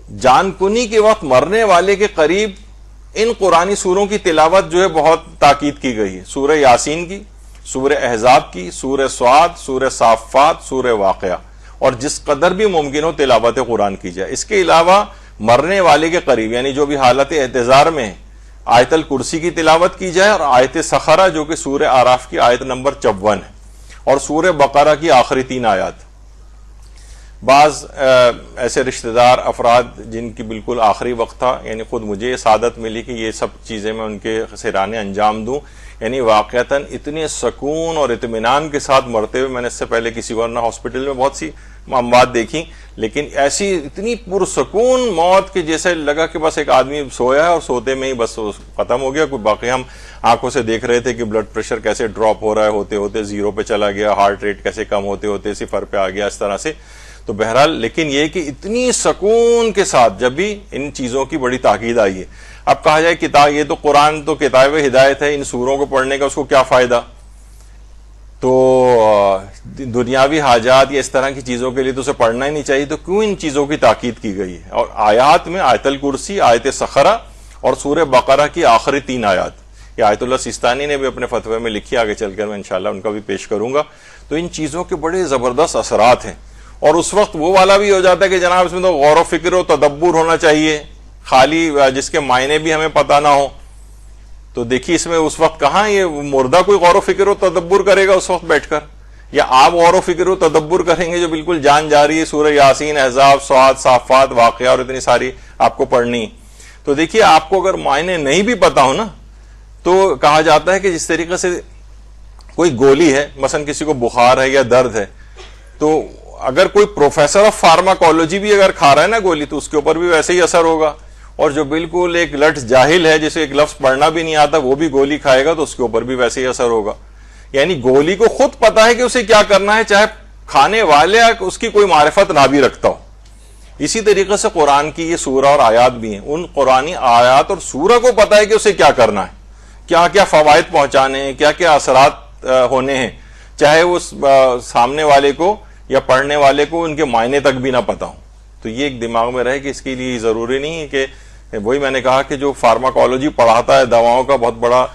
جان کنی کے وقت مرنے والے کے قریب ان قرآنی سوروں کی تلاوت جو ہے بہت تاکید کی گئی ہے. سورہ یاسین کی، سورہ احزاب کی، سورہ صاد، سورہ صافات، سورہ واقعہ، اور جس قدر بھی ممکن ہو تلاوت قرآن کی جائے. اس کے علاوہ مرنے والے کے قریب یعنی جو بھی حالت احتضار میں ہے، آیت الکرسی کی تلاوت کی جائے، اور آیت سخرہ جو کہ سورہ آراف کی آیت نمبر 54 ہے، اور سورہ بقرہ کی آخری 3 آیات. بعض ایسے رشتہ دار افراد جن کی بالکل آخری وقت تھا، یعنی خود مجھے سعادت ملی کہ یہ سب چیزیں میں ان کے سرانے انجام دوں، یعنی واقعتاً اتنے سکون اور اطمینان کے ساتھ مرتے ہوئے میں نے اس سے پہلے کسی ورنہ ہاسپٹل میں بہت سی اموات دیکھی، لیکن ایسی اتنی پرسکون موت کہ جیسے لگا کہ بس ایک آدمی سویا ہے اور سوتے میں ہی بس ختم ہو گیا. کوئی باقی ہم آنکھوں سے دیکھ رہے تھے کہ بلڈ پریشر کیسے ڈراپ ہو رہا ہے، ہوتے ہوتے 0 پہ چلا گیا، ہارٹ ریٹ کیسے کم ہوتے ہوتے 0 پہ آ گیا، اس طرح سے. تو بہرحال لیکن یہ کہ اتنی سکون کے ساتھ جب بھی ان چیزوں کی بڑی تاکید آئی ہے. اب کہا جائے کتاب، یہ تو قرآن تو کتاب ہدایت ہے، ان سوروں کو پڑھنے کا اس کو کیا فائدہ؟ تو دنیاوی حاجات یا اس طرح کی چیزوں کے لیے تو اسے پڑھنا ہی نہیں چاہیے. تو کیوں ان چیزوں کی تاکید کی گئی ہے؟ اور آیات میں آیت الکرسی، آیت سخرہ اور سورہ بقرہ کی آخری 3 آیات، یہ آیت اللہ سیستانی نے بھی اپنے فتوے میں لکھی، آگے چل کر میں انشاءاللہ ان کا بھی پیش کروں گا. تو ان چیزوں کے بڑے زبردست اثرات ہیں. اور اس وقت وہ والا بھی ہو جاتا ہے کہ جناب اس میں تو غور و فکر و تدبر ہونا چاہیے، خالی جس کے معنی بھی ہمیں پتہ نہ ہو. تو دیکھیے اس میں اس وقت کہاں یہ مردہ کوئی غور و فکر و تدبر کرے گا اس وقت بیٹھ کر، یا آپ غور و فکر و تدبر کریں گے جو بالکل جان جا رہی ہے سورہ یاسین، احزاب، صاد، صافات، واقعہ اور اتنی ساری آپ کو پڑھنی. تو دیکھیے آپ کو اگر معنی نہیں بھی پتا ہو نا، تو کہا جاتا ہے کہ جس طریقے سے کوئی گولی ہے، مثلا کسی کو بخار ہے یا درد ہے، تو اگر کوئی پروفیسر آف فارماکولوجی بھی اگر کھا رہا ہے نا گولی، تو اس کے اوپر بھی ویسے ہی اثر ہوگا. اور جو بالکل ایک لٹ جاہل ہے جسے ایک لفظ پڑھنا بھی نہیں آتا، وہ بھی گولی کھائے گا تو اس کے اوپر بھی ویسے ہی اثر ہوگا. یعنی گولی کو خود پتا ہے کہ اسے کیا کرنا ہے، چاہے کھانے والے اس کی کوئی معرفت نہ بھی رکھتا ہو. اسی طریقے سے قرآن کی یہ سورہ اور آیات بھی ہیں، ان قرآنی آیات اور سورہ کو پتا ہے کہ اسے کیا کرنا ہے، کیا کیا فوائد پہنچانے ہیں، کیا کیا اثرات ہونے ہیں، چاہے اس سامنے والے کو یا پڑھنے والے کو ان کے معنی تک بھی نہ پتا ہو. تو یہ ایک دماغ میں رہے کہ اس کے لیے ضروری نہیں ہے کہ وہی میں نے کہا کہ جو فارماکولوجی پڑھاتا ہے، دواؤں کا بہت بڑا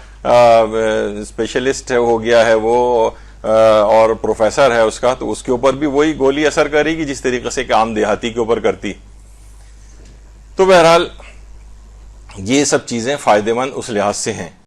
اسپیشلسٹ ہو گیا ہے وہ، اور پروفیسر ہے اس کا، تو اس کے اوپر بھی وہی گولی اثر کرے گی جس طریقے سے کہ عام دیہاتی کے اوپر کرتی. تو بہرحال یہ سب چیزیں فائدہ مند اس لحاظ سے ہیں.